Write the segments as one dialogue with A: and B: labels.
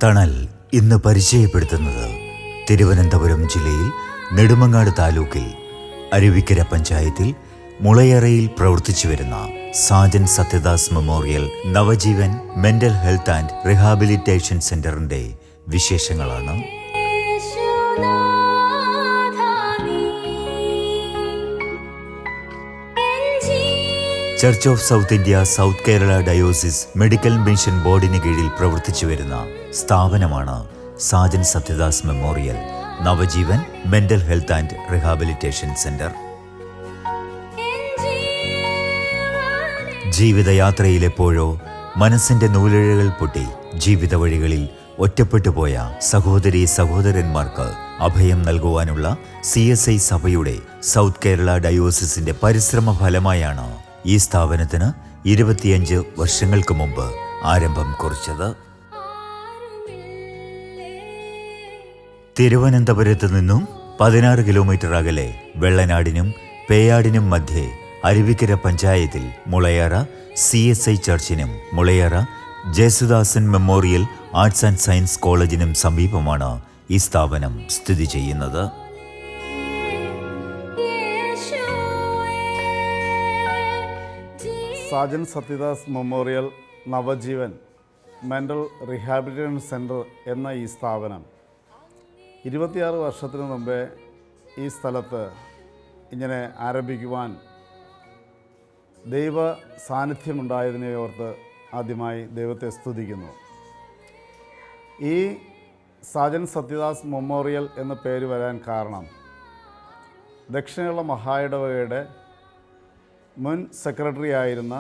A: തണൽ ഇന്ന് പരിചയപ്പെടുത്തുന്നത് തിരുവനന്തപുരം ജില്ലയിൽ നെടുമങ്ങാട് താലൂക്കിൽ അരുവിക്കര പഞ്ചായത്തിൽ മുളയറയിൽ പ്രവർത്തിച്ചു വരുന്ന Sajan Satyadas memorial Navajeevan mental health and rehabilitation സെന്ററിന്റെ വിശേഷങ്ങളാണ്. Church of South India South Kerala diocese medical mission ബോർഡിന് കീഴിൽ പ്രവർത്തിച്ചു വരുന്ന സ്ഥാപനമാണ് Sajan Satyadas memorial Navajeevan mental health and rehabilitation centre. ജീവിതയാത്രയിലെപ്പോഴോ മനസ്സിന്റെ നൂലിഴകൾ പൊട്ടി ജീവിത വഴികളിൽ ഒറ്റപ്പെട്ടു പോയ സഹോദരീ സഹോദരന്മാർക്ക് അഭയം നൽകുവാനുള്ള CSI സഭയുടെ സൗത്ത് കേരള ഡയോസിസിന്റെ പരിശ്രമ ഫലമായാണ് ഈ സ്ഥാപനത്തിന് 25 വർഷങ്ങൾക്ക് മുമ്പ് ആരംഭം കുറിച്ചത്. തിരുവനന്തപുരത്ത് നിന്നും 16 കിലോമീറ്റർ അകലെ വെള്ളനാടിനും പേയാടിനും മധ്യേ അരുവിക്കര പഞ്ചായത്തിൽ മുളയറ CSI ചർച്ചിനും Mulayara Jesudasan memorial arts and science കോളേജിനും സമീപമാണ് ഈ സ്ഥാപനം സ്ഥിതി ചെയ്യുന്നത്.
B: Sajan Satyadas memorial Navajeevan mental rehabilitation centre എന്ന ഈ സ്ഥാപനം 26 വർഷത്തിന് മുമ്പേ ഈ സ്ഥലത്ത് ഇങ്ങനെ ആരംഭിക്കുവാൻ ദൈവ സാന്നിധ്യമുണ്ടായതിനെ ഓർത്ത് ആദ്യമായി ദൈവത്തെ സ്തുതിക്കുന്നു. ഈ സാജൻ സത്യദാസ് മെമ്മോറിയൽ എന്ന പേര് വരാൻ കാരണം ദക്ഷിണേന്ത്യ മഹായിടവകയുടെ മുൻ സെക്രട്ടറി ആയിരുന്ന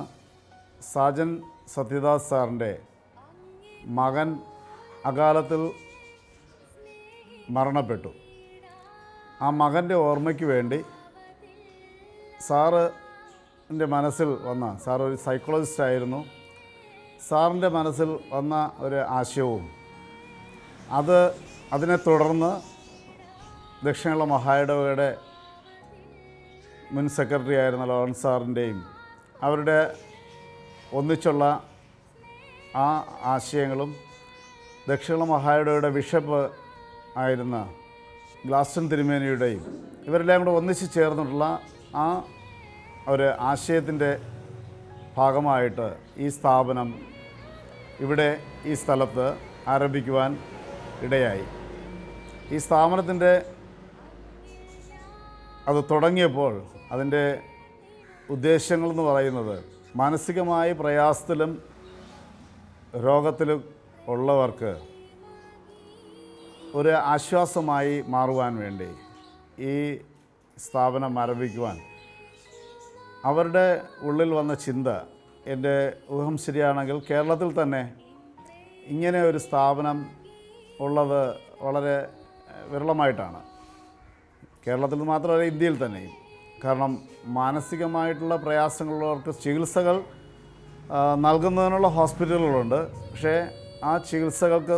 B: സാജൻ സത്യദാസ് സാറിൻ്റെ മകൻ അകാലത്തിൽ മരണപ്പെട്ടു. ആ മകൻ്റെ ഓർമ്മയ്ക്ക് വേണ്ടി സാറിൻ്റെ മനസ്സിൽ വന്ന, സാർ ഒരു സൈക്കോളജിസ്റ്റ് ആയിരുന്നു, സാറിൻ്റെ മനസ്സിൽ വന്ന ഒരു ആശയവും അതിനെ തുടർന്ന് ദക്ഷിണേന്ത്യ മഹായിടവകയുടെ മുൻ സെക്രട്ടറി ആയിരുന്ന ലോറൻസ് സാറിൻ്റെയും അവരുടെ ഒന്നിച്ചുള്ള ആ ആശയങ്ങളും ദക്ഷിണേന്ത്യ മഹായിടവകയുടെ ബിഷപ്പ് ആയിരുന്ന ഗ്ലാസ്റ്റൺ തിരുമേനിയുടെയും ഇവരെല്ലാം കൂടെ ഒന്നിച്ച് ചേർന്നിട്ടുള്ള ആ ഒരു ആശയത്തിൻ്റെ ഭാഗമായിട്ട് ഈ സ്ഥാപനം ഇവിടെ ഈ സ്ഥലത്ത് ആരംഭിക്കുവാൻ ഇടയായി. ഈ സ്ഥാപനത്തിൻ്റെ അത് തുടങ്ങിയപ്പോൾ അതിൻ്റെ ഉദ്ദേശങ്ങളെന്ന് പറയുന്നത് മാനസികമായി പ്രയാസത്തിലും രോഗത്തിലും ഉള്ളവർക്ക് ഒരു ആശ്വാസമായി മാറുവാൻ വേണ്ടി ഈ സ്ഥാപനം ആരംഭിക്കുവാൻ അവരുടെ ഉള്ളിൽ വന്ന ചിന്ത, എൻ്റെ ഊഹം ശരിയാണെങ്കിൽ കേരളത്തിൽ തന്നെ ഇങ്ങനെ ഒരു സ്ഥാപനം ഉള്ളത് വളരെ വിരളമായിട്ടാണ്. കേരളത്തിൽ മാത്രമല്ല, ഇന്ത്യയിൽ തന്നെയും. കാരണം മാനസികമായിട്ടുള്ള പ്രയാസങ്ങളുള്ളവർക്ക് ചികിത്സകൾ നൽകുന്നതിനുള്ള ഹോസ്പിറ്റലുകളുണ്ട്. പക്ഷേ ആ ചികിത്സകൾക്ക്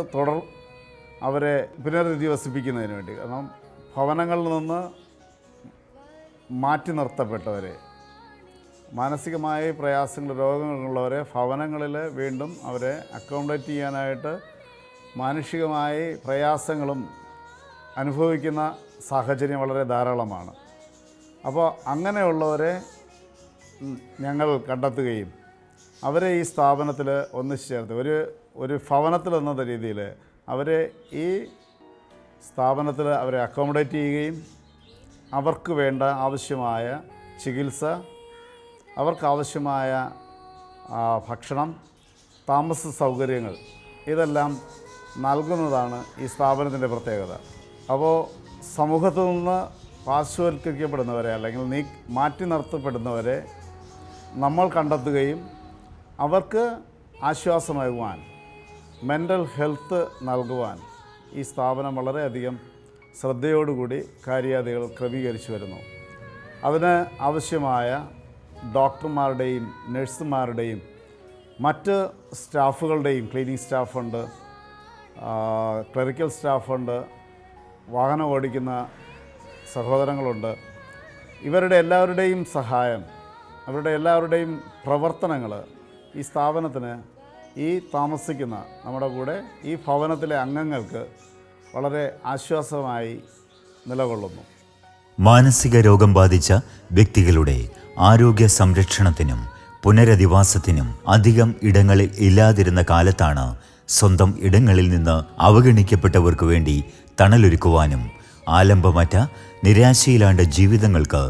B: അവരെ പുനരധിവസിപ്പിക്കുന്നതിന് വേണ്ടി, കാരണം ഭവനങ്ങളിൽ നിന്ന് മാറ്റി നിർത്തപ്പെട്ടവരെ, മാനസികമായ പ്രയാസങ്ങൾ രോഗങ്ങളുള്ളവരെ ഭവനങ്ങളിൽ വീണ്ടും അവരെ അക്കോമഡേറ്റ് ചെയ്യാനായിട്ട് മാനുഷികമായി പ്രയാസങ്ങളും അനുഭവിക്കുന്ന സാഹചര്യം വളരെ ധാരാളമാണ്. അപ്പോൾ അങ്ങനെയുള്ളവരെ ഞങ്ങൾ കണ്ടെത്തുകയും അവരെ ഈ സ്ഥാപനത്തിൽ ഒന്നിച്ചു ചേർത്ത് ഒരു ഭവനത്തിൽ എന്ന രീതിയിൽ അവരെ ഈ സ്ഥാപനത്തിൽ അവരെ അക്കോമഡേറ്റ് ചെയ്യുകയും അവർക്ക് വേണ്ട ആവശ്യമായ ചികിത്സ, അവർക്കാവശ്യമായ ഭക്ഷണം, താമസ സൗകര്യങ്ങൾ ഇതെല്ലാം നൽകുന്നതാണ് ഈ സ്ഥാപനത്തിൻ്റെ പ്രത്യേകത. അപ്പോൾ സമൂഹത്തിൽ നിന്ന് പാർശ്വവൽക്കരിക്കപ്പെടുന്നവരെ അല്ലെങ്കിൽ മാറ്റി നിർത്തപ്പെടുന്നവരെ നമ്മൾ കണ്ടെത്തുകയും അവർക്ക് ആശ്വാസമാകുവാൻ, മെൻ്റൽ ഹെൽത്ത് നൽകുവാൻ ഈ സ്ഥാപനം വളരെയധികം ശ്രദ്ധയോടുകൂടി കാര്യാദികൾ ക്രമീകരിച്ചു വരുന്നു. അതിന് ആവശ്യമായ ഡോക്ടർമാരുടെയും നഴ്സുമാരുടെയും മറ്റ് സ്റ്റാഫുകളുടെയും, ക്ലീനിങ് സ്റ്റാഫുണ്ട്, ക്ലറിക്കൽ സ്റ്റാഫുണ്ട്, വാഹനം ഓടിക്കുന്ന സഹോദരങ്ങളുണ്ട്. ഇവരുടെ എല്ലാവരുടെയും സഹായം, അവരുടെ എല്ലാവരുടെയും പ്രവർത്തനങ്ങൾ ഈ സ്ഥാപനത്തിന് ഈ താമസിക്കുന്ന നമ്മുടെ കൂടെ ഈ ഭവനത്തിലെ അംഗങ്ങൾക്ക് വളരെ ആശ്വാസമായി നിലകൊള്ളുന്നു.
A: മാനസിക രോഗം ബാധിച്ച വ്യക്തികളുടെ ആരോഗ്യ സംരക്ഷണത്തിനും പുനരധിവാസത്തിനും അധികം ഇടങ്ങളിൽ ഇല്ലാതിരുന്ന കാലത്താണ് സ്വന്തം ഇടങ്ങളിൽ നിന്ന് അവഗണിക്കപ്പെട്ടവർക്ക് വേണ്ടി തണലൊരുക്കുവാനും ആലംബമറ്റ നിരാശയിലാണ്ട ജീവിതങ്ങൾക്ക്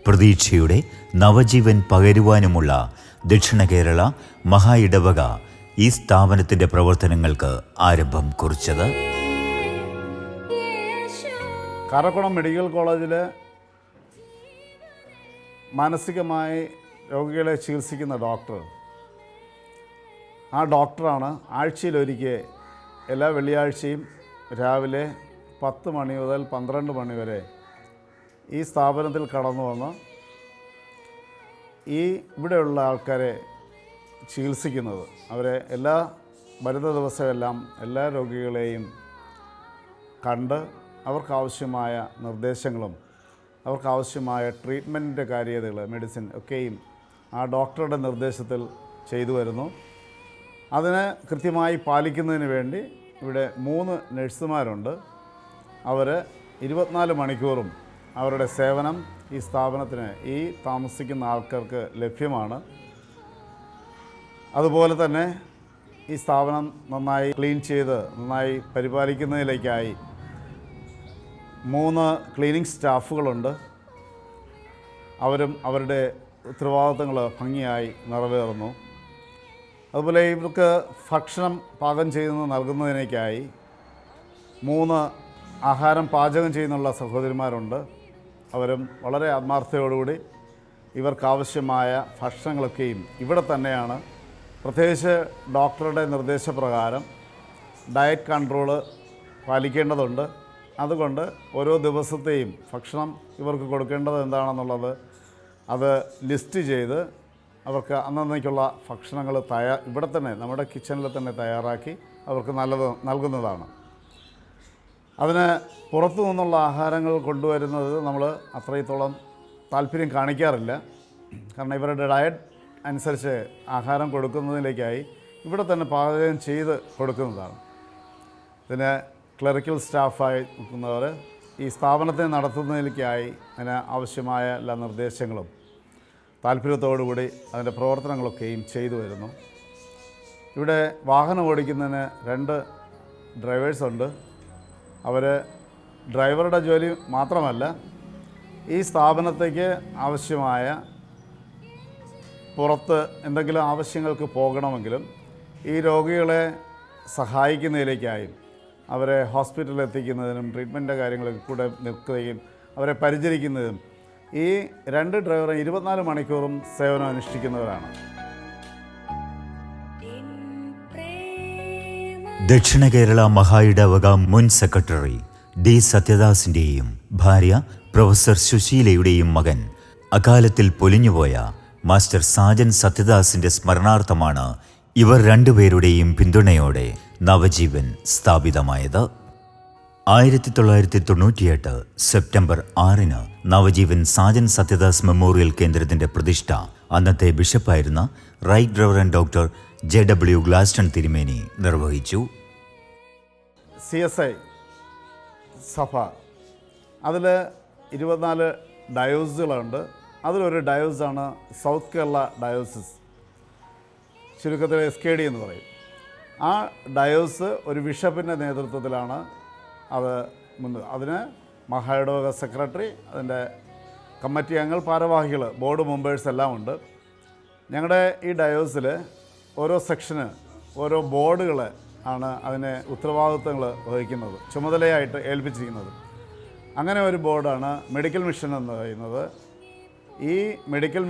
A: പ്രതീക്ഷയുടെ നവജീവൻ പകരുവാനുമുള്ള ദക്ഷിണ കേരള മഹാ ഇടവക ഈ സ്ഥാപനത്തിൻ്റെ പ്രവർത്തനങ്ങൾക്ക് ആരംഭം കുറിച്ചത്.
B: കാരക്കുളം മെഡിക്കൽ കോളേജിൽ മാനസികമായി രോഗികളെ ചികിത്സിക്കുന്ന ഡോക്ടർ, ആ ഡോക്ടറാണ് ആഴ്ചയിലൊരിക്കൽ എല്ലാ വെള്ളിയാഴ്ചയും രാവിലെ 10 മണി മുതൽ 12 മണി വരെ ഈ സ്ഥാപനത്തിൽ കടന്നു വന്ന് ഇവിടെയുള്ള ആൾക്കാരെ ചികിത്സിക്കുന്നത്. അവരെ വരുന്ന ദിവസമെല്ലാം എല്ലാ രോഗികളെയും കണ്ട് അവർക്കാവശ്യമായ നിർദ്ദേശങ്ങളും അവർക്കാവശ്യമായ ട്രീറ്റ്മെൻറ്റിൻ്റെ കാര്യതകൾ, മെഡിസിൻ ഒക്കെയും ആ ഡോക്ടറുടെ നിർദ്ദേശത്തിൽ ചെയ്തു വരുന്നു. അതിന് കൃത്യമായി പാലിക്കുന്നതിന് വേണ്ടി ഇവിടെ 3 നഴ്സുമാരുണ്ട്. അവർ 24 മണിക്കൂറും അവരുടെ സേവനം ഈ സ്ഥാപനത്തിന്, ഈ താമസിക്കുന്ന ആൾക്കാർക്ക് ലഭ്യമാണ്. അതുപോലെ തന്നെ ഈ സ്ഥാപനം നന്നായി ക്ലീൻ ചെയ്ത് നന്നായി പരിപാലിക്കുന്നതിലേക്കായി 3 ക്ലീനിങ് സ്റ്റാഫുകളുണ്ട്. അവരും അവരുടെ ഉത്തരവാദിത്തങ്ങൾ ഭംഗിയായി നിറവേറുന്നു. അതുപോലെ ഇവർക്ക് ഭക്ഷണം പാകം ചെയ്ത് നൽകുന്നതിനേക്കായി 3 ആഹാരം പാചകം ചെയ്യുന്നുള്ള സഹോദരിമാരുണ്ട്. അവരും വളരെ ആത്മാർത്ഥതയോടുകൂടി ഇവർക്കാവശ്യമായ ഭക്ഷണങ്ങളൊക്കെയും ഇവിടെ തന്നെയാണ്. പ്രത്യേകിച്ച് ഡോക്ടറുടെ നിർദ്ദേശപ്രകാരം ഡയറ്റ് കൺട്രോള് പാലിക്കേണ്ടതുണ്ട്. അതുകൊണ്ട് ഓരോ ദിവസത്തെയും ഭക്ഷണം ഇവർക്ക് കൊടുക്കേണ്ടത് എന്താണെന്നുള്ളത് അത് ലിസ്റ്റ് ചെയ്ത് അവർക്ക് അന്നേക്കുള്ള ഭക്ഷണങ്ങൾ ഇവിടെ തന്നെ നമ്മുടെ കിച്ചണിൽ തന്നെ തയ്യാറാക്കി അവർക്ക് നൽകുന്നതാണ്. അതിന് പുറത്തു നിന്നുള്ള ആഹാരങ്ങൾ കൊണ്ടുവരുന്നത് നമ്മൾ അത്രത്തോളം താല്പര്യം കാണിക്കാറില്ല. കാരണം ഇവരുടെ ഡയറ്റ് അനുസരിച്ച് ആഹാരം കൊടുക്കുന്നതിലേക്കായി ഇവിടെ തന്നെ പാചകം ചെയ്ത് കൊടുക്കുന്നതാണ്. ഇതിന് ക്ലറിക്കൽ സ്റ്റാഫായി നിൽക്കുന്നവർ ഈ സ്ഥാപനത്തെ നടത്തുന്നതിലേക്കായി അതിന് ആവശ്യമായ എല്ലാ നിർദ്ദേശങ്ങളും താല്പര്യത്തോടുകൂടി അതിൻ്റെ പ്രവർത്തനങ്ങളൊക്കെയും ചെയ്തു വരുന്നു. ഇവിടെ വാഹനം ഓടിക്കുന്നതിന് 2 ഡ്രൈവേഴ്സുണ്ട്. അവർ ഡ്രൈവറുടെ ജോലി മാത്രമല്ല, ഈ സ്ഥാപനത്തേക്ക് ആവശ്യമായ പുറത്ത് എന്തെങ്കിലും ആവശ്യങ്ങൾക്ക് പോകണമെങ്കിലും ഈ രോഗികളെ സഹായിക്കുന്നതിലേക്കായും അവരെ ഹോസ്പിറ്റലിൽ എത്തിക്കുന്നതിനും ട്രീറ്റ്മെൻറ്റിൻ്റെ കാര്യങ്ങളിൽ കൂടെ നിൽക്കുകയും അവരെ പരിചരിക്കുന്നതും ഈ 2 ഡ്രൈവറും 24 മണിക്കൂറും സേവനം അനുഷ്ഠിക്കുന്നവരാണ്.
A: ദക്ഷിണ കേരള മഹാ ഇടവക മുൻ സെക്രട്ടറി ഡി സത്യദാസിൻ്റെയും ഭാര്യ പ്രൊഫസർ സുശീലയുടെയും മകൻ അകാലത്തിൽ പൊലിഞ്ഞുപോയ മാസ്റ്റർ സാജൻ സത്യദാസിൻ്റെ സ്മരണാർത്ഥമാണ് ഇവർ 2 പേരുടെയും പിന്തുണയോടെ നവജീവൻ സ്ഥാപിതമായത്. 1998 സെപ്റ്റംബർ 6 നവജീവൻ സാജൻ സത്യദാസ് മെമ്മോറിയൽ കേന്ദ്രത്തിൻ്റെ പ്രതിഷ്ഠ അന്നത്തെ ബിഷപ്പായിരുന്ന right reverend doctor JW Gladstone തിരുമേനി നിർവഹിച്ചു.
B: CSI സഭ, അതിൽ 24 ഡയോസുകളുണ്ട്. അതിലൊരു ഡയോസാണ് സൗത്ത് കേരള ഡയോസിസ്, ചുരുക്കത്തിൽ SKD എന്ന് പറയും. ആ ഡയോസ് ഒരു ബിഷപ്പിൻ്റെ നേതൃത്വത്തിലാണ് അതിന് മഹാ ഇടവക സെക്രട്ടറി, അതിൻ്റെ കമ്മിറ്റി അംഗങ്ങൾ, ഭാരവാഹികൾ, ബോർഡ് മെമ്പേഴ്സ് എല്ലാം ഉണ്ട്. ഞങ്ങളുടെ ഈ ഡയോസിൽ ഓരോ സെക്ഷന് ഓരോ ബോർഡുകൾ ആണ് അതിനെ ഉത്തരവാദിത്തങ്ങൾ വഹിക്കുന്നത്, ചുമതലയായിട്ട് ഏൽപ്പിച്ചിരിക്കുന്നത്. അങ്ങനെ ഒരു ബോർഡാണ് മെഡിക്കൽ മിഷൻ എന്ന് പറയുന്നത്. ഈ മെഡിക്കൽ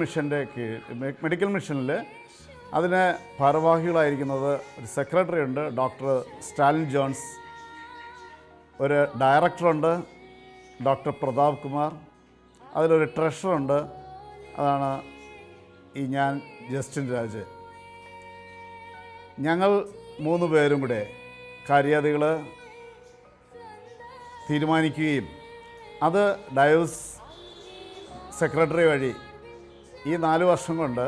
B: മിഷനിൽ അതിന് ഭാരവാഹികളായിരിക്കുന്നത് ഒരു സെക്രട്ടറി ഉണ്ട്, ഡോക്ടർ സ്റ്റാലിൻ ജോൺസ്, ഒരു ഡയറക്ടറുണ്ട്, ഡോക്ടർ പ്രതാപ് കുമാർ, അതിലൊരു ട്രഷറുണ്ട്, അതാണ് ഞാൻ ജസ്റ്റിൻ രാജ്. ഞങ്ങൾ 3 പേരും കൂടെ കാര്യാദികൾ തീരുമാനിക്കുകയും അത് ഡയോസ് സെക്രട്ടറി വഴി ഈ 4 വർഷം കൊണ്ട്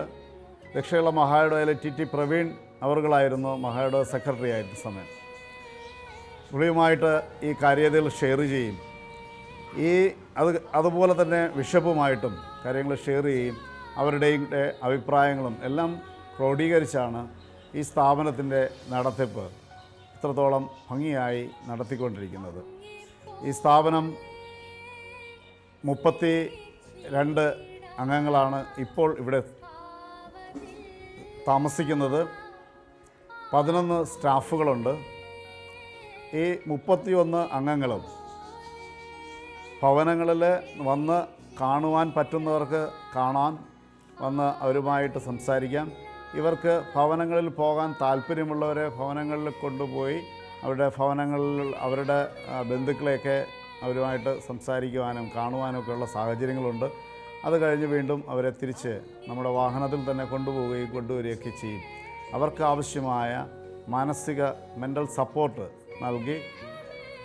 B: ദക്ഷിണ മഹാ ഇടവകയിലെ TT പ്രവീൺ അവറുകളായിരുന്നു മഹയുടെ സെക്രട്ടറി ആയിരുന്ന സമയം. പുള്ളിയുമായിട്ട് ഈ കാര്യതകൾ ഷെയർ ചെയ്യും, അതുപോലെ തന്നെ ബിഷപ്പുമായിട്ടും കാര്യങ്ങൾ ഷെയർ ചെയ്യും. അവരുടെയും അഭിപ്രായങ്ങളും എല്ലാം ക്രോഡീകരിച്ചാണ് ഈ സ്ഥാപനത്തിൻ്റെ നടത്തിപ്പ് ഇത്രത്തോളം ഭംഗിയായി നടത്തിക്കൊണ്ടിരിക്കുന്നത്. ഈ സ്ഥാപനം 32 അംഗങ്ങളാണ് ഇപ്പോൾ ഇവിടെ താമസിക്കുന്നത്. 11 സ്റ്റാഫുകളുണ്ട്. ഈ 31 അംഗങ്ങളും ഭവനങ്ങളിൽ വന്ന് കാണുവാൻ പറ്റുന്നവർക്ക് കാണാൻ വന്ന് അവരുമായിട്ട് സംസാരിക്കാം. ഇവർക്ക് ഭവനങ്ങളിൽ പോകാൻ താല്പര്യമുള്ളവരെ ഭവനങ്ങളിൽ കൊണ്ടുപോയി അവരുടെ ഭവനങ്ങളിൽ അവരുടെ ബന്ധുക്കളെയൊക്കെ അവരുമായിട്ട് സംസാരിക്കുവാനും കാണുവാനൊക്കെ ഉള്ള സാഹചര്യങ്ങളുണ്ട്. അത് കഴിഞ്ഞ് വീണ്ടും അവരെ തിരിച്ച് നമ്മുടെ വാഹനത്തിൽ തന്നെ കൊണ്ടുവരികയൊക്കെ ചെയ്യും. അവർക്ക് ആവശ്യമായ മാനസിക മെൻ്റൽ സപ്പോർട്ട് നൽകി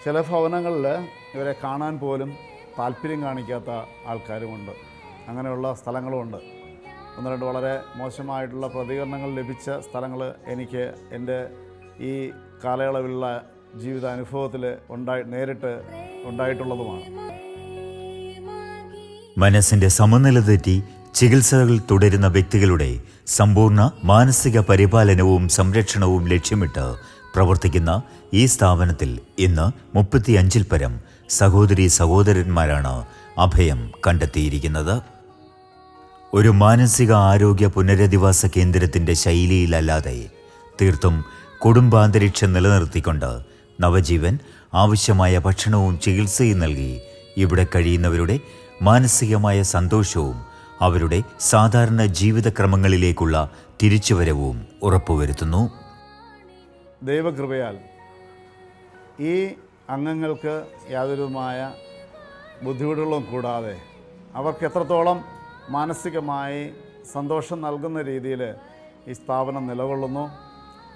B: ചില ഭവനങ്ങളിൽ ഇവരെ കാണാൻ പോലും താല്പര്യം കാണിക്കാത്ത ആൾക്കാരുമുണ്ട്. അങ്ങനെയുള്ള സ്ഥലങ്ങളുമുണ്ട്. 1-2 വളരെ മോശമായിട്ടുള്ള പ്രതികരണങ്ങൾ ലഭിച്ച സ്ഥലങ്ങൾ എനിക്ക് എൻ്റെ ഈ കാലയളവിലുള്ള ജീവിതാനുഭവത്തിൽ നേരിട്ട് ഉണ്ടായിട്ടുള്ളതുമാണ്.
A: മനസ്സിന്റെ സമനില തെറ്റി ചികിത്സകൾ തുടരുന്ന വ്യക്തികളുടെ സമ്പൂർണ്ണ മാനസിക പരിപാലനവും സംരക്ഷണവും ലക്ഷ്യമിട്ട് പ്രവർത്തിക്കുന്ന ഈ സ്ഥാപനത്തിൽ ഇന്ന് 35-ൽ പരം സഹോദരന്മാരാണ് അഭയം കണ്ടെത്തിയിരിക്കുന്നത്. ഒരു മാനസിക ആരോഗ്യ പുനരധിവാസ കേന്ദ്രത്തിൻ്റെ ശൈലിയിലല്ലാതെ തീർത്തും കുടുംബാന്തരീക്ഷം നിലനിർത്തിക്കൊണ്ട് നവജീവൻ ആവശ്യമായ ഭക്ഷണവും ചികിത്സയും നൽകി ഇവിടെ കഴിയുന്നവരുടെ മാനസികമായ സന്തോഷവും അവരുടെ സാധാരണ ജീവിതക്രമങ്ങളിലേക്കുള്ള തിരിച്ചുവരവും ഉറപ്പുവരുത്തുന്നു.
B: ദൈവകൃപയാൽ ഈ അംഗങ്ങൾക്ക് യാതൊരുമായ ബുദ്ധിമുട്ടുകളും കൂടാതെ അവർക്ക് എത്രത്തോളം മാനസികമായി സന്തോഷം നൽകുന്ന രീതിയിൽ ഈ സ്ഥാപനം നിലകൊള്ളുന്നു.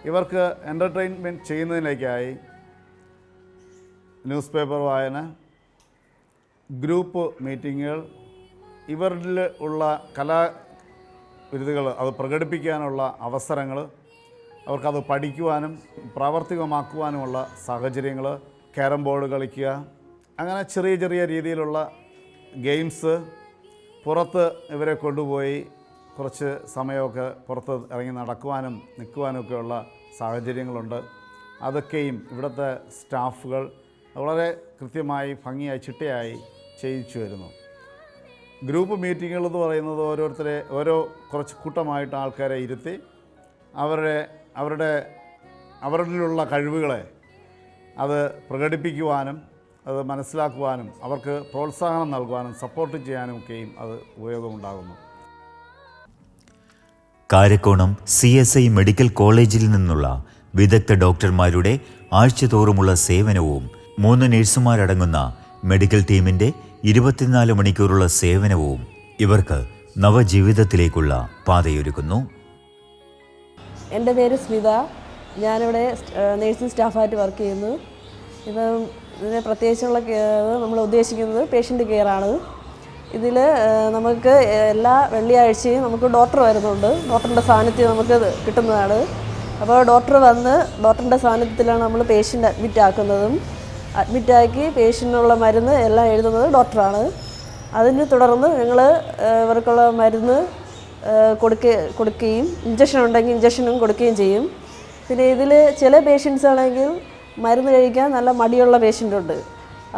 B: ഇവർക്ക് എൻ്റർടൈൻമെൻറ്റ് ചെയ്യുന്നതിലേക്കായി ന്യൂസ് പേപ്പർ വായന, ഗ്രൂപ്പ് മീറ്റിങ്ങുകൾ, ഇവരിൽ ഉള്ള കലാവിരുതുകൾ അത് പ്രകടിപ്പിക്കാനുള്ള അവസരങ്ങൾ, അവർക്കത് പഠിക്കുവാനും പ്രാവർത്തികമാക്കുവാനുമുള്ള സാഹചര്യങ്ങൾ, ക്യാരം ബോർഡ് കളിക്കുക, അങ്ങനെ ചെറിയ ചെറിയ രീതിയിലുള്ള ഗെയിംസ്, പുറത്ത് ഇവരെ കൊണ്ടുപോയി കുറച്ച് സമയമൊക്കെ പുറത്ത് ഇറങ്ങി നടക്കുവാനും നിൽക്കുവാനൊക്കെയുള്ള സാഹചര്യങ്ങളുണ്ട്. അതൊക്കെയും ഇവിടുത്തെ സ്റ്റാഫുകൾ വളരെ കൃത്യമായി ഭംഗിയായി ചിട്ടയായി ചെയ്യിച്ചു വരുന്നു. ഗ്രൂപ്പ് മീറ്റിങ്ങുകൾ എന്ന് പറയുന്നത് കുറച്ച് കൂട്ടമായിട്ട് ആൾക്കാരെ ഇരുത്തി അവരിലുള്ള കഴിവുകളെ അത് പ്രകടിപ്പിക്കുവാനും അത് മനസ്സിലാക്കുവാനും അവർക്ക് പ്രോത്സാഹനം നൽകുവാനും സപ്പോർട്ട് ചെയ്യാനും ഒക്കെയും അത് ഉപയോഗമുണ്ടാകുന്നു.
A: കാരക്കോണം CSI മെഡിക്കൽ കോളേജിൽ നിന്നുള്ള വിദഗ്ധ ഡോക്ടർമാരുടെ ആഴ്ചതോറുമുള്ള സേവനവും 3 നഴ്സുമാരടങ്ങുന്ന മെഡിക്കൽ ടീമിൻ്റെ 24 മണിക്കൂറുള്ള സേവനവും ഇവർക്ക് നവജീവിതത്തിലേക്കുള്ള പാതയൊരുക്കുന്നു.
C: എൻ്റെ പേര് സ്മിത. ഞാനിവിടെ നേഴ്സിംഗ് സ്റ്റാഫായിട്ട് വർക്ക് ചെയ്യുന്നു. ഇപ്പം ഇതിന് പ്രത്യേകിച്ചുള്ള നമ്മൾ ഉദ്ദേശിക്കുന്നത് പേഷ്യൻ്റ് കെയറാണ്. ഇതിൽ നമുക്ക് എല്ലാ വെള്ളിയാഴ്ചയും നമുക്ക് ഡോക്ടർ വരുന്നുണ്ട്. ഡോക്ടറിൻ്റെ സാന്നിധ്യം നമുക്ക് കിട്ടുന്നതാണ്. അപ്പോൾ ഡോക്ടർ വന്ന് ഡോക്ടറിൻ്റെ സാന്നിധ്യത്തിലാണ് നമ്മൾ പേഷ്യൻ്റ് അഡ്മിറ്റാക്കി പേഷ്യൻ്റിനുള്ള മരുന്ന് എല്ലാം എഴുതുന്നത് ഡോക്ടറാണ്. അതിന് തുടർന്ന് ഞങ്ങൾ ഇവർക്കുള്ള മരുന്ന് കൊടുക്കുകയും ഇഞ്ചക്ഷൻ ഉണ്ടെങ്കിൽ ഇഞ്ചക്ഷനും കൊടുക്കുകയും ചെയ്യും. പിന്നെ ഇതിൽ ചില പേഷ്യൻസ് ആണെങ്കിൽ മരുന്ന് കഴിക്കാൻ നല്ല മടിയുള്ള പേഷ്യൻ്റുണ്ട്.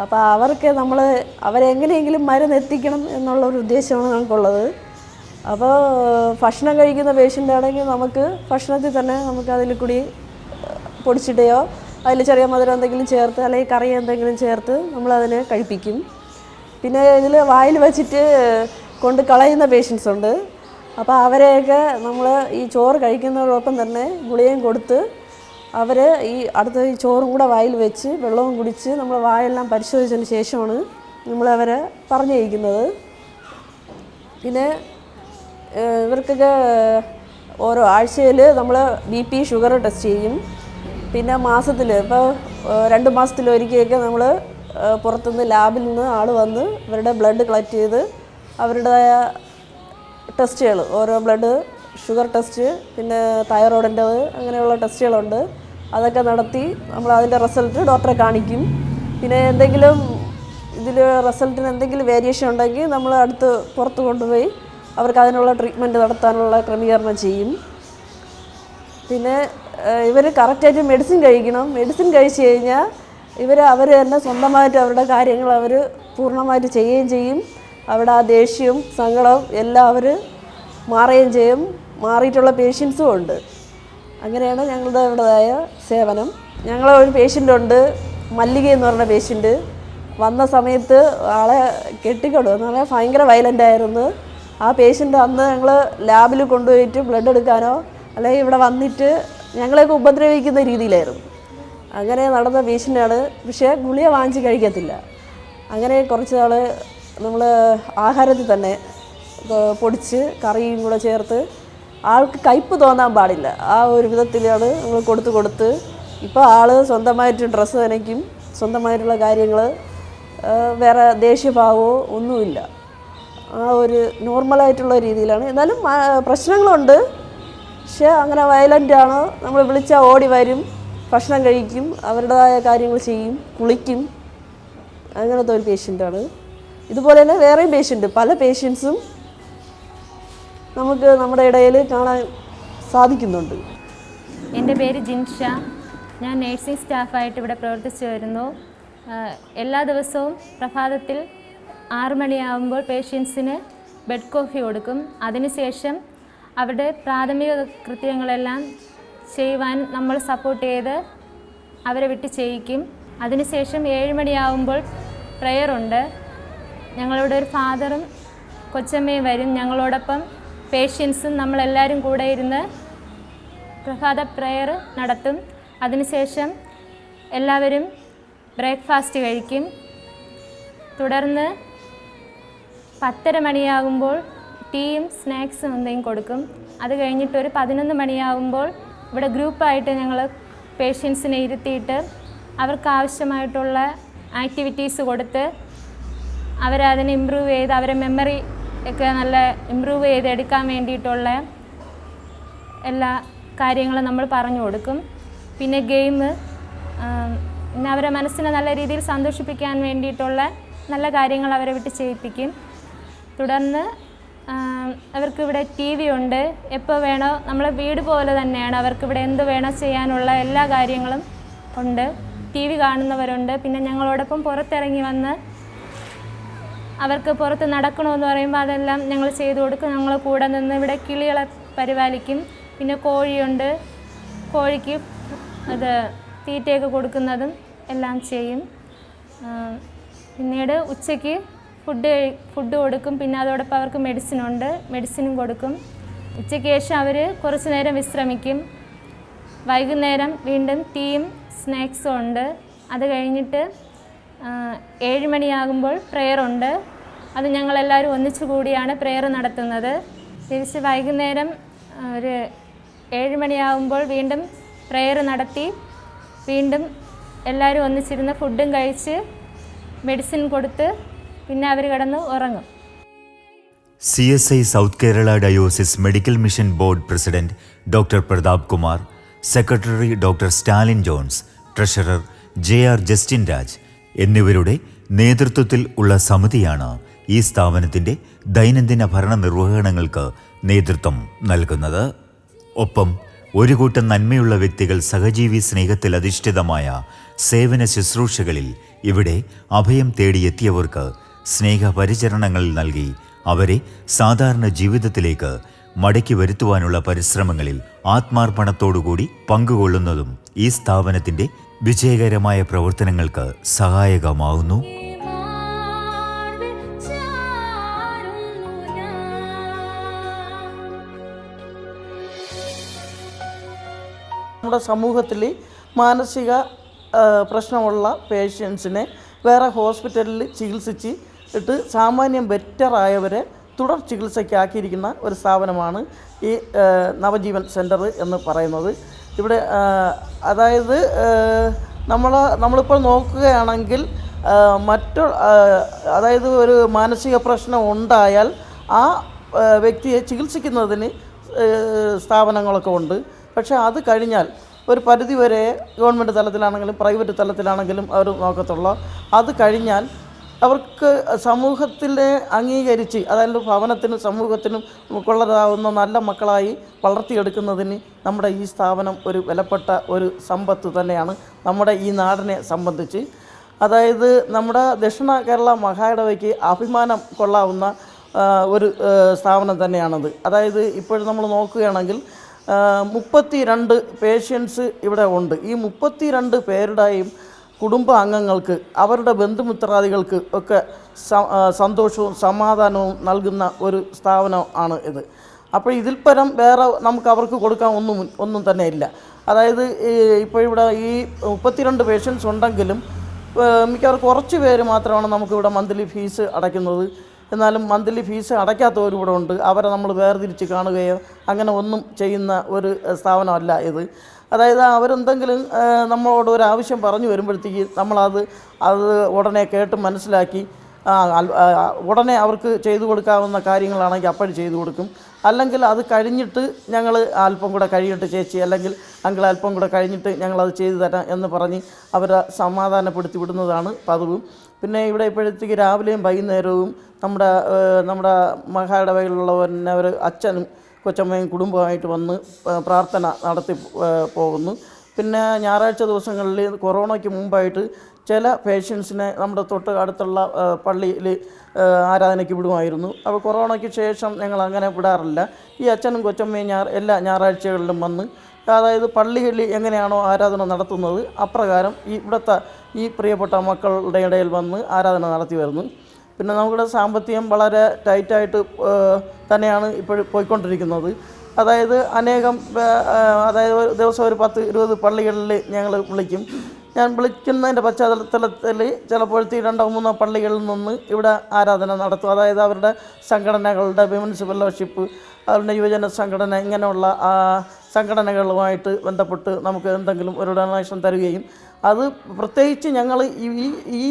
C: അപ്പോൾ അവരെങ്ങനെയെങ്കിലും മരുന്ന് എത്തിക്കണം എന്നുള്ളൊരു ഉദ്ദേശമാണ് ഞങ്ങൾക്കുള്ളത്. അപ്പോൾ ഭക്ഷണം കഴിക്കുന്ന പേഷ്യൻ്റ് ആണെങ്കിൽ നമുക്ക് ഭക്ഷണത്തിൽ തന്നെ നമുക്ക് അതിൽ കൂടി പൊടിച്ചിടുകയോ അതിൽ ചെറിയ മധുരം എന്തെങ്കിലും ചേർത്ത് അല്ലെങ്കിൽ കറി എന്തെങ്കിലും ചേർത്ത് നമ്മളതിനെ കഴിപ്പിക്കും. പിന്നെ ഇതിൽ വായിൽ വെച്ചിട്ട് കൊണ്ട് കളയുന്ന പേഷ്യൻസ് ഉണ്ട്. അപ്പോൾ അവരെയൊക്കെ നമ്മൾ ഈ ചോറ് കഴിക്കുന്നതോടൊപ്പം തന്നെ ഗുളികയും കൊടുത്ത് ഈ ചോറും കൂടെ വായിൽ വെച്ച് വെള്ളവും കുടിച്ച് നമ്മൾ വായെല്ലാം പരിശോധിച്ചതിന് ശേഷമാണ് നമ്മളവരെ പറഞ്ഞയക്കുന്നത്. പിന്നെ ഇവർക്കൊക്കെ ഓരോ ആഴ്ചയിൽ നമ്മൾ BP ഷുഗർ ടെസ്റ്റ് ചെയ്യും. പിന്നെ മാസത്തിൽ ഇപ്പോൾ 2 മാസത്തിലൊരിക്കലൊക്കെ നമ്മൾ പുറത്തുനിന്ന് ലാബിൽ നിന്ന് ആൾ വന്ന് ഇവരുടെ ബ്ലഡ് കളക്ട് ചെയ്ത് അവരുടേതായ ടെസ്റ്റുകൾ ഓരോ ബ്ലഡ് ഷുഗർ ടെസ്റ്റ്, പിന്നെ തൈറോയിഡിൻ്റെത്, അങ്ങനെയുള്ള ടെസ്റ്റുകളുണ്ട്. അതൊക്കെ നടത്തി നമ്മൾ അതിൻ്റെ റിസൾട്ട് ഡോക്ടറെ കാണിക്കും. പിന്നെ എന്തെങ്കിലും ഇതിൽ റിസൾട്ടിന് എന്തെങ്കിലും വേരിയേഷൻ ഉണ്ടെങ്കിൽ നമ്മൾ അടുത്ത് പുറത്ത് കൊണ്ടുപോയി അവർക്ക് അതിനുള്ള ട്രീറ്റ്മെൻറ്റ് നടത്താനുള്ള ക്രമീകരണം ചെയ്യും. പിന്നെ ഇവർ കറക്റ്റായിട്ട് മെഡിസിൻ കഴിക്കണം. മെഡിസിൻ കഴിച്ച് കഴിഞ്ഞാൽ അവർ തന്നെ സ്വന്തമായിട്ട് അവരുടെ കാര്യങ്ങൾ അവർ പൂർണ്ണമായിട്ട് ചെയ്യുകയും ചെയ്യും. അവിടെ ആ ദേഷ്യവും സങ്കടവും എല്ലാം അവർ മാറുകയും ചെയ്യും. മാറിയിട്ടുള്ള പേഷ്യൻസും ഉണ്ട്. അങ്ങനെയാണ് ഞങ്ങളുടെ ഇവിടേതായ സേവനം. ഞങ്ങളെ ഒരു പേഷ്യൻ്റുണ്ട്, മല്ലിക എന്ന് പറഞ്ഞ പേഷ്യൻ്റ്. വന്ന സമയത്ത് ആളെ കെട്ടിക്കൊടു എന്ന് പറഞ്ഞാൽ ഭയങ്കര വയലൻ്റ് ആയിരുന്നു. ആ പേഷ്യൻ്റ് അന്ന് ഞങ്ങൾ ലാബിൽ കൊണ്ടുപോയിട്ട് ബ്ലഡ് എടുക്കാനോ അല്ലെങ്കിൽ ഇവിടെ വന്നിട്ട് ഞങ്ങളെയൊക്കെ ഉപദ്രവിക്കുന്ന രീതിയിലായിരുന്നു. അങ്ങനെ നടന്ന പേഷ്യൻ്റാണ്. പക്ഷേ ഗുളിക വാങ്ങിച്ച് കഴിക്കത്തില്ല. അങ്ങനെ കുറച്ച് നാൾ നമ്മൾ ആഹാരത്തിൽ തന്നെ പൊടിച്ച് കറിയും കൂടെ ചേർത്ത് ആൾക്ക് കയ്പ്പ് തോന്നാൻ പാടില്ല, ആ ഒരു വിധത്തിലാണ് നമ്മൾ കൊടുത്ത് ഇപ്പോൾ ആൾ സ്വന്തമായിട്ട് ഡ്രസ്സ് നനയ്ക്കും, സ്വന്തമായിട്ടുള്ള കാര്യങ്ങൾ, വേറെ ദേഷ്യഭാവമോ ഒന്നുമില്ല. ആ ഒരു നോർമലായിട്ടുള്ള രീതിയിലാണ്. എന്നാലും പ്രശ്നങ്ങളുണ്ട്. പക്ഷേ അങ്ങനെ വയലൻ്റാണ്. നമ്മൾ വിളിച്ചാൽ ഓടി വരും, ഭക്ഷണം കഴിക്കും, അവരുടേതായ കാര്യങ്ങൾ ചെയ്യും, കുളിക്കും. അങ്ങനത്തെ ഒരു പേഷ്യൻ്റാണ്. ഇതുപോലെ തന്നെ വേറെയും പേഷ്യൻ്റ്, പല പേഷ്യൻസും നമുക്ക് നമ്മുടെ ഇടയിൽ കാണാൻ സാധിക്കുന്നുണ്ട്.
D: എൻ്റെ പേര് ജിൻഷ. ഞാൻ നേഴ്സിംഗ് സ്റ്റാഫായിട്ട് ഇവിടെ പ്രവർത്തിച്ചു വരുന്നു. എല്ലാ ദിവസവും പ്രഭാതത്തിൽ 6 മണിയാകുമ്പോൾ പേഷ്യൻസിന് ബെഡ് കോഫി കൊടുക്കും. അതിനുശേഷം അവരുടെ പ്രാഥമിക കൃത്യങ്ങളെല്ലാം ചെയ്യുവാൻ നമ്മൾ സപ്പോർട്ട് ചെയ്ത് അവരെ വിട്ട് ചെയ്യിക്കും. അതിനുശേഷം 7 മണിയാകുമ്പോൾ പ്രെയറുണ്ട്. ഞങ്ങളുടെ ഒരു ഫാദറും കൊച്ചമ്മയും വരും. ഞങ്ങളോടൊപ്പം പേഷ്യൻസും നമ്മളെല്ലാവരും കൂടെ ഇരുന്ന് പ്രഭാത പ്രെയർ നടത്തും. അതിനുശേഷം എല്ലാവരും ബ്രേക്ക്ഫാസ്റ്റ് കഴിക്കും. തുടർന്ന് 10:30 മണിയാകുമ്പോൾ ടീയും സ്നാക്സും എന്തെങ്കിലും കൊടുക്കും. അത് കഴിഞ്ഞിട്ടൊരു 11 മണിയാകുമ്പോൾ ഇവിടെ ഗ്രൂപ്പായിട്ട് ഞങ്ങൾ പേഷ്യൻസിനെ ഇരുത്തിയിട്ട് അവർക്ക് ആവശ്യമായിട്ടുള്ള ആക്ടിവിറ്റീസ് കൊടുത്ത് അവരതിനെ ഇമ്പ്രൂവ് ചെയ്ത് അവരെ മെമ്മറി ഒക്കെ നല്ല ഇമ്പ്രൂവ് ചെയ്തെടുക്കാൻ വേണ്ടിയിട്ടുള്ള എല്ലാ കാര്യങ്ങളും നമ്മൾ പറഞ്ഞു കൊടുക്കും. പിന്നെ ഗെയിം, പിന്നെ അവരെ മനസ്സിനെ നല്ല രീതിയിൽ സന്തോഷിപ്പിക്കാൻ വേണ്ടിയിട്ടുള്ള നല്ല കാര്യങ്ങൾ അവരെ വിട്ട് ചെയ്യിപ്പിക്കും. തുടർന്ന് അവർക്കിവിടെ TV ഉണ്ട്. എപ്പോൾ വേണോ, നമ്മളെ വീട് പോലെ തന്നെയാണ്. അവർക്കിവിടെ എന്ത് വേണോ ചെയ്യാനുള്ള എല്ലാ കാര്യങ്ങളും ഉണ്ട്. TV കാണുന്നവരുണ്ട്. പിന്നെ ഞങ്ങളോടൊപ്പം പുറത്തിറങ്ങി വന്ന് അവർക്ക് പുറത്ത് നടക്കണമെന്ന് പറയുമ്പോൾ അതെല്ലാം ഞങ്ങൾ ചെയ്തു കൊടുക്കും. ഞങ്ങൾ കൂടെ നിന്ന് ഇവിടെ കിളികളെ പരിപാലിക്കും. പിന്നെ കോഴിയുണ്ട്, കോഴിക്ക് അത് തീറ്റയൊക്കെ കൊടുക്കുന്നതും എല്ലാം ചെയ്യും. പിന്നീട് ഉച്ചയ്ക്ക് ഫുഡ് കൊടുക്കും. പിന്നെ അതോടൊപ്പം അവർക്ക് മെഡിസിനും കൊടുക്കും. ഉച്ചയ്ക്ക് ശേഷം അവർ കുറച്ച് നേരം വിശ്രമിക്കും. വൈകുന്നേരം വീണ്ടും ടീയും സ്നാക്സും ഉണ്ട്. അത് കഴിഞ്ഞിട്ട് 7 മണിയാകുമ്പോൾ പ്രെയറുണ്ട്. അത് ഞങ്ങളെല്ലാവരും ഒന്നിച്ചു കൂടിയാണ് പ്രെയർ നടത്തുന്നത്. തിരിച്ച് വൈകുന്നേരം ഒരു 7 മണിയാകുമ്പോൾ വീണ്ടും പ്രെയർ നടത്തി വീണ്ടും എല്ലാവരും ഒന്നിച്ചിരുന്ന് ഫുഡും കഴിച്ച് മെഡിസിൻ കൊടുത്ത് പിന്നെ അവർ കിടന്ന് ഉറങ്ങും.
A: CSI south Kerala diocese medical mission board president doctor Pratap Kumar, secretary doctor Stalin Johns, treasurer JR Justin Raj എന്നിവരുടെ നേതൃത്വത്തിൽ ഉള്ള സമിതിയാണ് ഈ സ്ഥാപനത്തിൻ്റെ ദൈനംദിന ഭരണ നിർവഹണങ്ങൾക്ക് നേതൃത്വം നൽകുന്നത്. ഒപ്പം ഒരു കൂട്ടം നന്മയുള്ള വ്യക്തികൾ സഹജീവി സ്നേഹത്തിൽ അധിഷ്ഠിതമായ സേവന ശുശ്രൂഷകളിൽ ഇവിടെ അഭയം തേടിയെത്തിയവർക്ക് സ്നേഹപരിചരണങ്ങൾ നൽകി അവരെ സാധാരണ ജീവിതത്തിലേക്ക് മടക്കി വരുത്തുവാനുള്ള പരിശ്രമങ്ങളിൽ ആത്മാർപ്പണത്തോടുകൂടി പങ്കുകൊള്ളുന്നതും ഈ സ്ഥാപനത്തിൻ്റെ വിജയകരമായ പ്രവർത്തനങ്ങൾക്ക് സഹായകമാവുന്നു.
E: നമ്മുടെ സമൂഹത്തിൽ മാനസിക പ്രശ്നമുള്ള പേഷ്യൻസിനെ വേറെ ഹോസ്പിറ്റലിൽ ചികിത്സിച്ച് ഇട്ട് സാമാന്യം ബെറ്ററായവരെ തുടർ ചികിത്സയ്ക്കാക്കിയിരിക്കുന്ന ഒരു സ്ഥാപനമാണ് ഈ നവജീവൻ സെൻറ്റർ എന്ന് പറയുന്നത്. ഇവിടെ അതായത് നമ്മളിപ്പോൾ നോക്കുകയാണെങ്കിൽ അതായത് ഒരു മാനസിക പ്രശ്നം ഉണ്ടായാൽ ആ വ്യക്തിയെ ചികിത്സിക്കുന്നതിന് സ്ഥാപനങ്ങളൊക്കെ ഉണ്ട്. പക്ഷേ അത് കഴിഞ്ഞാൽ ഒരു പരിധി വരെ ഗവൺമെൻറ് തലത്തിലാണെങ്കിലും പ്രൈവറ്റ് തലത്തിലാണെങ്കിലും അവർ നോക്കത്തുള്ളൂ. അത് കഴിഞ്ഞാൽ അവർക്ക് സമൂഹത്തിലെ അംഗീകരിച്ച്, അതായത് ഭവനത്തിനും സമൂഹത്തിനും കൊള്ളരാവുന്ന നല്ല മക്കളായി വളർത്തിയെടുക്കുന്നതിന് നമ്മുടെ ഈ സ്ഥാപനം ഒരു വിലപ്പെട്ട ഒരു സമ്പത്ത് തന്നെയാണ് നമ്മുടെ ഈ നാടിനെ സംബന്ധിച്ച്. അതായത് നമ്മുടെ ദക്ഷിണ കേരള മഹായിടവയ്ക്ക് അഭിമാനം കൊള്ളാവുന്ന ഒരു സ്ഥാപനം തന്നെയാണത്. അതായത് ഇപ്പോഴും നമ്മൾ നോക്കുകയാണെങ്കിൽ 32 പേഷ്യൻസ് ഇവിടെ ഉണ്ട്. ഈ 32 പേരുടെയും കുടുംബ അംഗങ്ങൾക്ക്, അവരുടെ ബന്ധുമിത്രാദികൾക്ക് ഒക്കെ സന്തോഷവും സമാധാനവും നൽകുന്ന ഒരു സ്ഥാപനം ആണ് ഇത്. അപ്പോൾ ഇതിൽ പരം വേറെ നമുക്ക് അവർക്ക് കൊടുക്കാൻ ഒന്നും തന്നെ ഇല്ല. അതായത് ഇപ്പോൾ ഇവിടെ ഈ 32 പേഷ്യൻസ് ഉണ്ടെങ്കിലും മിക്കവാറും കുറച്ച് പേര് മാത്രമാണ് നമുക്കിവിടെ മന്ത്ലി ഫീസ് അടയ്ക്കുന്നത്. എന്നാലും മന്ത്ലി ഫീസ് അടയ്ക്കാത്തവരും ഇവിടെ ഉണ്ട്. അവരെ നമ്മൾ വേർതിരിച്ച് കാണുകയോ അങ്ങനെ ഒന്നും ചെയ്യുന്ന ഒരു സ്ഥാപനമല്ല ഇത്. അതായത് അവരെന്തെങ്കിലും നമ്മളോട് ഒരു ആവശ്യം പറഞ്ഞു വരുമ്പോഴത്തേക്ക് നമ്മളത് ഉടനെ കേട്ട് മനസ്സിലാക്കി ഉടനെ അവർക്ക് ചെയ്തു കൊടുക്കാവുന്ന കാര്യങ്ങളാണെങ്കിൽ അപ്പോഴും ചെയ്തു കൊടുക്കും. അല്ലെങ്കിൽ അത് കഴിഞ്ഞിട്ട് ഞങ്ങൾ അല്പം കൂടെ കഴിയട്ടെ ചേച്ചി, അല്ലെങ്കിൽ അങ്കിൾ അല്പം കൂടെ കഴിഞ്ഞിട്ട് ഞങ്ങളത് ചെയ്തു തരാം എന്ന് പറഞ്ഞ് അവരെ സമാധാനപ്പെടുത്തി വിടുന്നതാണ് പതിവ്. പിന്നെ ഇവിടെ ഇപ്പോഴത്തേക്ക് രാവിലെയും വൈകുന്നേരവും നമ്മുടെ മഹായിടവയിലുള്ളവർ അച്ഛനും കൊച്ചമ്മയും കുടുംബമായിട്ട് വന്ന് പ്രാർത്ഥന നടത്തി പോകുന്നു. പിന്നെ ഞായറാഴ്ച ദിവസങ്ങളിൽ കൊറോണയ്ക്ക് മുമ്പായിട്ട് ചില പേഷ്യൻസിനെ നമ്മുടെ തൊട്ട് അടുത്തുള്ള പള്ളിയിൽ ആരാധനയ്ക്ക് വിടുമായിരുന്നു. അപ്പോൾ കൊറോണയ്ക്ക് ശേഷം ഞങ്ങൾ അങ്ങനെ വിടാറില്ല. ഈ അച്ഛനും കൊച്ചമ്മയും എല്ലാ ഞായറാഴ്ചകളിലും വന്ന്, അതായത് പള്ളിയിൽ എങ്ങനെയാണോ ആരാധന നടത്തുന്നത് അപ്രകാരം ഇവിടുത്തെ ഈ പ്രിയപ്പെട്ട മക്കളുടെ ഇടയിൽ വന്ന് ആരാധന നടത്തി വരുന്നു. പിന്നെ നമ്മുടെ സാമ്പത്തികം വളരെ ടൈറ്റായിട്ട് തന്നെയാണ് ഇപ്പോഴും പോയിക്കൊണ്ടിരിക്കുന്നത്. അതായത് അതായത് ദിവസം ഒരു 10-20 പള്ളികളിൽ ഞങ്ങൾ വിളിക്കും. ഞാൻ വിളിക്കുന്നതിൻ്റെ പശ്ചാത്തലത്തിൽ ചിലപ്പോഴത്തെ 2-3 പള്ളികളിൽ നിന്ന് ഇവിടെ ആരാധന നടത്തും. അതായത് അവരുടെ സംഘടനകളുടെ വിമൻസ് ഫെലോഷിപ്പ്, അവരുടെ യുവജന സംഘടന, ഇങ്ങനെയുള്ള സംഘടനകളുമായിട്ട് ബന്ധപ്പെട്ട് നമുക്ക് എന്തെങ്കിലും ഒരു ഡൊണേഷൻ തരികയും, അത് പ്രത്യേകിച്ച് ഞങ്ങൾ ഈ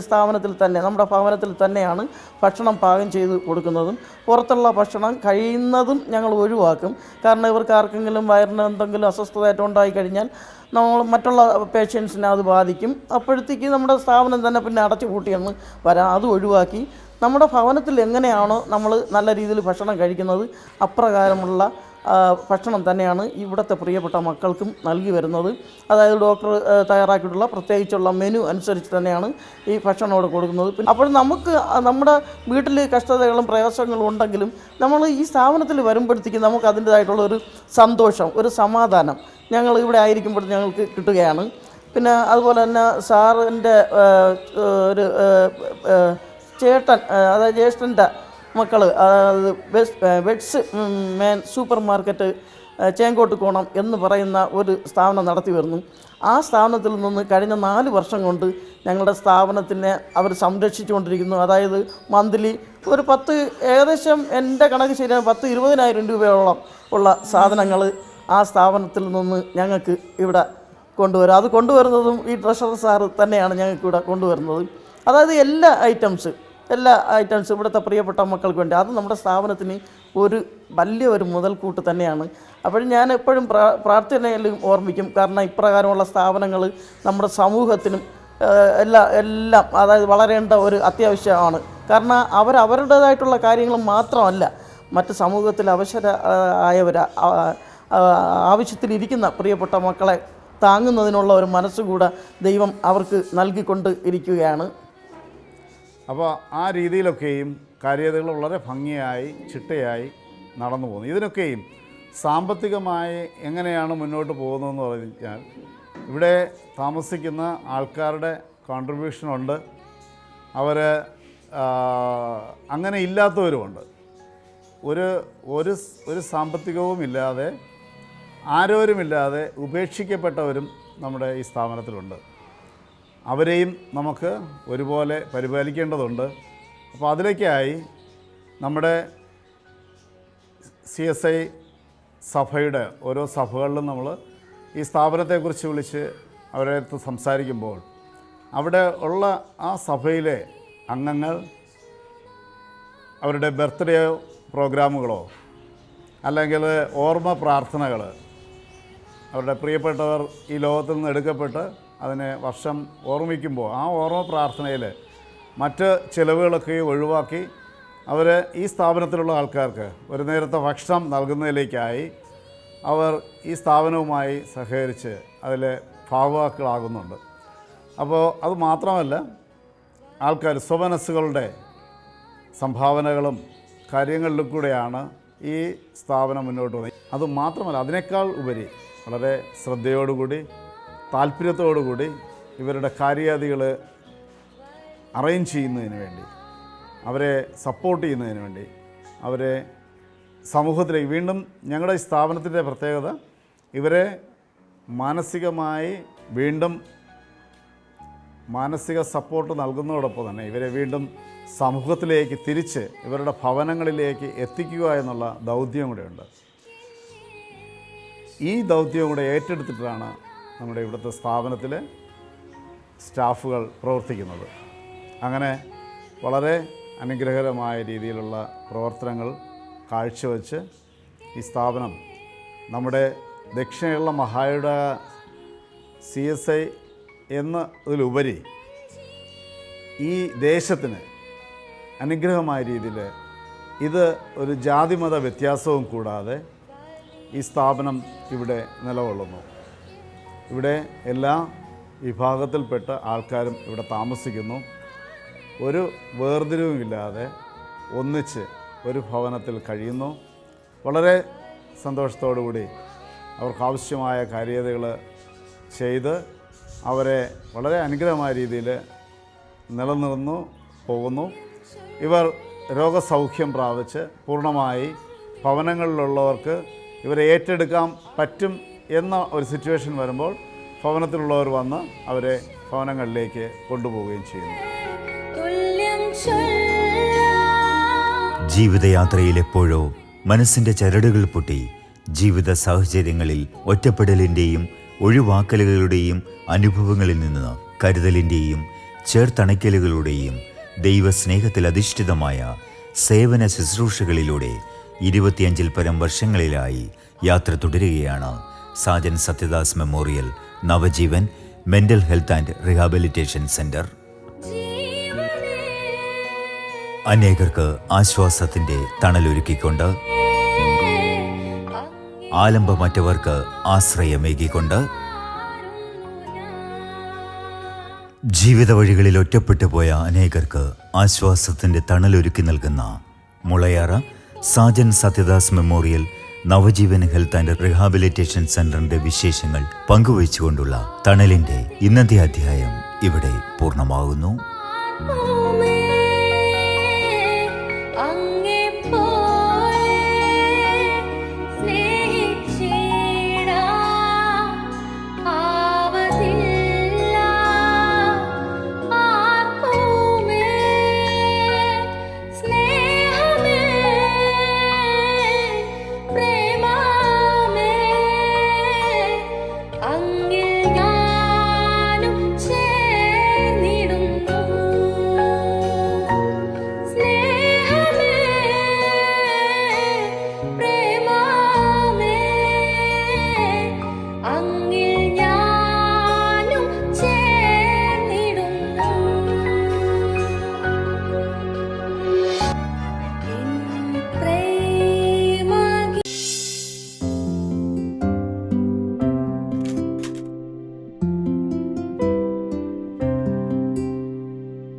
E: സ്ഥാപനത്തിൽ തന്നെ, നമ്മുടെ ഭവനത്തിൽ തന്നെയാണ് ഭക്ഷണം പാകം ചെയ്ത് കൊടുക്കുന്നതും. പുറത്തുള്ള ഭക്ഷണം കഴിയുന്നതും ഞങ്ങൾ ഒഴിവാക്കും. കാരണം ഇവർക്ക് ആർക്കെങ്കിലും വയറിന് എന്തെങ്കിലും അസ്വസ്ഥതയായിട്ട് ഉണ്ടായിക്കഴിഞ്ഞാൽ നമ്മൾ മറ്റുള്ള പേഷ്യൻസിനെ അത് ബാധിക്കും. അപ്പോഴത്തേക്ക് നമ്മുടെ സ്ഥാപനം തന്നെ പിന്നെ അടച്ചു പൂട്ടിയെന്ന് വരാം. അത് ഒഴിവാക്കി നമ്മുടെ ഭവനത്തിൽ എങ്ങനെയാണോ നമ്മൾ നല്ല രീതിയിൽ ഭക്ഷണം കഴിക്കുന്നത് അപ്രകാരമുള്ള ഭക്ഷണം തന്നെയാണ് ഇവിടുത്തെ പ്രിയപ്പെട്ട മക്കൾക്കും നൽകി വരുന്നത്. അതായത് ഡോക്ടർ തയ്യാറാക്കിയിട്ടുള്ള പ്രത്യേകിച്ചുള്ള മെനു അനുസരിച്ച് തന്നെയാണ് ഈ ഭക്ഷണം ഇവിടെ കൊടുക്കുന്നത്. പിന്നെ അപ്പോൾ നമുക്ക് നമ്മുടെ വീട്ടിൽ കഷ്ടതകളും പ്രയാസങ്ങളും ഉണ്ടെങ്കിലും നമ്മൾ ഈ സ്ഥാപനത്തിൽ വരുമ്പോഴത്തേക്ക് നമുക്ക് അതിൻ്റേതായിട്ടുള്ള ഒരു സന്തോഷം, ഒരു സമാധാനം ഞങ്ങൾ ഇവിടെ ആയിരിക്കുമ്പോൾ ഞങ്ങൾക്ക് കിട്ടുകയാണ്. പിന്നെ അതുപോലെ തന്നെ സാറിൻ്റെ ഒരു ചേട്ടൻ, അതായത് ജ്യേഷ്ഠൻ്റെ മക്കൾ, അതായത് വെഡ്സ് മേൻ സൂപ്പർ മാർക്കറ്റ് ചേങ്കോട്ടുകോണം എന്ന് പറയുന്ന ഒരു സ്ഥാപനം നടത്തി വരുന്നു. ആ സ്ഥാപനത്തിൽ നിന്ന് കഴിഞ്ഞ 4 വർഷം കൊണ്ട് ഞങ്ങളുടെ സ്ഥാപനത്തിനെ അവർ സംരക്ഷിച്ചുകൊണ്ടിരിക്കുന്നു. അതായത് മന്ത്ലി ഒരു ഏകദേശം എൻ്റെ കണക്ക് ശരിയാണ് 10-20,000 രൂപയോളം ഉള്ള സാധനങ്ങൾ ആ സ്ഥാപനത്തിൽ നിന്ന് ഞങ്ങൾക്ക് ഇവിടെ കൊണ്ടുവരും. അത് കൊണ്ടുവരുന്നതും ഈ ട്രഷറർ സാറ് തന്നെയാണ് ഞങ്ങൾക്ക് ഇവിടെ കൊണ്ടുവരുന്നത്. അതായത് എല്ലാ ഐറ്റംസ് ഇവിടുത്തെ പ്രിയപ്പെട്ട മക്കൾക്ക് വേണ്ടി, അത് നമ്മുടെ സ്ഥാപനത്തിന് ഒരു വലിയൊരു മുതൽക്കൂട്ട് തന്നെയാണ്. അപ്പോഴും ഞാൻ എപ്പോഴും പ്രാർത്ഥനയിലും ഓർമ്മിക്കും. കാരണം ഇപ്രകാരമുള്ള സ്ഥാപനങ്ങൾ നമ്മുടെ സമൂഹത്തിനും എല്ലാം അതായത് വളരേണ്ട ഒരു അത്യാവശ്യമാണ്. കാരണം അവരുടേതായിട്ടുള്ള കാര്യങ്ങൾ മാത്രമല്ല, മറ്റ് സമൂഹത്തിൽ ആവശ്യത്തിലിരിക്കുന്ന പ്രിയപ്പെട്ട മക്കളെ താങ്ങുന്നതിനുള്ള ഒരു മനസ്സുകൂടെ ദൈവം അവർക്ക് നൽകിക്കൊണ്ട് ഇരിക്കുകയാണ്.
B: അപ്പോൾ ആ രീതിയിലൊക്കെയും കാര്യതകൾ വളരെ ഭംഗിയായി ചിട്ടയായി നടന്നു പോകുന്നു. ഇതിനൊക്കെയും സാമ്പത്തികമായി എങ്ങനെയാണ് മുന്നോട്ട് പോകുന്നതെന്ന് പറഞ്ഞാൽ ഇവിടെ താമസിക്കുന്ന ആൾക്കാരുടെ കോൺട്രിബ്യൂഷനുണ്ട്. അവർ അങ്ങനെ ഇല്ലാത്തവരുമുണ്ട്. ഒരു സാമ്പത്തികവും ഇല്ലാതെ ആരോരുമില്ലാതെ ഉപേക്ഷിക്കപ്പെട്ടവരും നമ്മുടെ ഈ സ്ഥാപനത്തിലുണ്ട്. അവരെയും നമുക്ക് ഒരുപോലെ പരിപാലിക്കേണ്ടതുണ്ട്. അപ്പോൾ അതിലേക്കായി നമ്മുടെ CSI സഭയുടെ ഓരോ സഭകളിലും നമ്മൾ ഈ സ്ഥാപനത്തെക്കുറിച്ച് വിളിച്ച് അവരെ അടുത്ത് സംസാരിക്കുമ്പോൾ അവിടെ ഉള്ള ആ സഭയിലെ അംഗങ്ങൾ അവരുടെ ബർത്ത്ഡേ പ്രോഗ്രാമുകളോ അല്ലെങ്കിൽ ഓർമ്മ പ്രാർത്ഥനകൾ, അവരുടെ പ്രിയപ്പെട്ടവർ ഈ ലോകത്തിൽ നിന്ന് എടുക്കപ്പെട്ട് അതിനെ വർഷം ഓർമ്മിക്കുമ്പോൾ ആ ഓർമ്മ പ്രാർത്ഥനയിൽ മറ്റ് ചിലവുകളൊക്കെ ഒഴിവാക്കി അവർ ഈ സ്ഥാപനത്തിലുള്ള ആൾക്കാർക്ക് ഒരു നേരത്തെ ഭക്ഷണം നൽകുന്നതിലേക്കായി അവർ ഈ സ്ഥാപനവുമായി സഹകരിച്ച് അതിലെ ഭാഗവാക്കുകളാകുന്നുണ്ട്. അപ്പോൾ അത് മാത്രമല്ല, ആൾക്കാർ സ്വമനസ്സുകളുടെ സംഭാവനകളും കാര്യങ്ങളിലും കൂടെയാണ് ഈ സ്ഥാപനം മുന്നോട്ട് പോകുന്നത്. അതുമാത്രമല്ല, അതിനേക്കാൾ ഉപരി വളരെ ശ്രദ്ധയോടുകൂടി താല്പര്യത്തോടുകൂടി ഇവരുടെ കാര്യാദികൾ അറേഞ്ച് ചെയ്യുന്നതിന് വേണ്ടി, അവരെ സപ്പോർട്ട് ചെയ്യുന്നതിന് വേണ്ടി, അവരെ സമൂഹത്തിലേക്ക് വീണ്ടും ഞങ്ങളുടെ ഈ സ്ഥാപനത്തിൻ്റെ പ്രത്യേകത ഇവരെ മാനസികമായി വീണ്ടും മാനസിക സപ്പോർട്ട് നൽകുന്നതോടൊപ്പം തന്നെ ഇവരെ വീണ്ടും സമൂഹത്തിലേക്ക് തിരിച്ച് ഇവരുടെ ഭവനങ്ങളിലേക്ക് എത്തിക്കുക എന്നുള്ള ദൗത്യം കൂടെയുണ്ട്. ഈ ദൗത്യം കൂടെ ഏറ്റെടുത്തിട്ടാണ് നമ്മുടെ ഇവിടുത്തെ സ്ഥാപനത്തിലെ സ്റ്റാഫുകൾ പ്രവർത്തിക്കുന്നത്. അങ്ങനെ വളരെ അനുഗ്രഹകരമായ രീതിയിലുള്ള പ്രവർത്തനങ്ങൾ കാഴ്ചവെച്ച് ഈ സ്ഥാപനം നമ്മുടെ ദക്ഷിണ കേരള മഹായുടെ CSI എന്നതിലുപരി ഈ ദേശത്തിന് അനുഗ്രഹമായ രീതിയിൽ ഇത് ഒരു ജാതിമത വ്യത്യാസവും കൂടാതെ ഈ സ്ഥാപനം ഇവിടെ നിലകൊള്ളുന്നു. ഇവിടെ എല്ലാ വിഭാഗത്തിൽപ്പെട്ട ആൾക്കാരും ഇവിടെ താമസിക്കുന്നു. ഒരു വേർതിരിവുമില്ലാതെ ഒന്നിച്ച് ഒരു ഭവനത്തിൽ കഴിയുന്നു. വളരെ സന്തോഷത്തോടുകൂടി അവർക്കാവശ്യമായ കാര്യതകൾ ചെയ്ത് അവരെ വളരെ അനുഗ്രഹമായ രീതിയിൽ നിലനിർന്നു പോകുന്നു. ഇവർ രോഗസൗഖ്യം പ്രാപിച്ച് പൂർണ്ണമായി ഭവനങ്ങളിലുള്ളവർക്ക് ഇവരെ ഏറ്റെടുക്കാൻ പറ്റും എന്ന ഒരു സിറ്റുവേഷൻ വരുമ്പോൾ ഭവനത്തിലുള്ളവർ വന്ന് അവരെ ഭവനങ്ങളിലേക്ക് കൊണ്ടുപോവുകയും ചെയ്യുന്നു.
A: ജീവിതയാത്രയിൽ എപ്പോഴോ മനസ്സിൻ്റെ ചരടുകൾ പൊട്ടി ജീവിത സാഹചര്യങ്ങളിൽ ഒറ്റപ്പെടലിൻ്റെയും ഒഴിവാക്കലുകളുടെയും അനുഭവങ്ങളിൽ നിന്ന് കരുതലിൻ്റെയും ചേർത്തണയ്ക്കലുകളുടെയും ദൈവസ്നേഹത്തിൽ അധിഷ്ഠിതമായ സേവന ശുശ്രൂഷകളിലൂടെ 25-ൽ പരം വർഷങ്ങളിലായി യാത്ര തുടരുകയാണ് Sajan Satyadas memorial Navajeevan mental health and rehabilitation centre. അനേകർക്ക് ആശ്വാസത്തിൻ്റെ തണലൊരുക്കിക്കൊണ്ട്, ആലംബമറ്റവർക്ക് ആശ്രയമേകിക്കൊണ്ട്, ജീവിത വഴികളിൽ ഒറ്റപ്പെട്ടു പോയ അനേകർക്ക് ആശ്വാസത്തിൻ്റെ തണലൊരുക്കി നൽകുന്ന Mulayara Sajan Satyadas memorial Navajeevan health and rehabilitation സെൻ്ററിൻ്റെ വിശേഷങ്ങൾ പങ്കുവച്ചുകൊണ്ടുള്ള തണലിൻ്റെ ഇന്നത്തെ അധ്യായം ഇവിടെ പൂർണ്ണമാകുന്നു.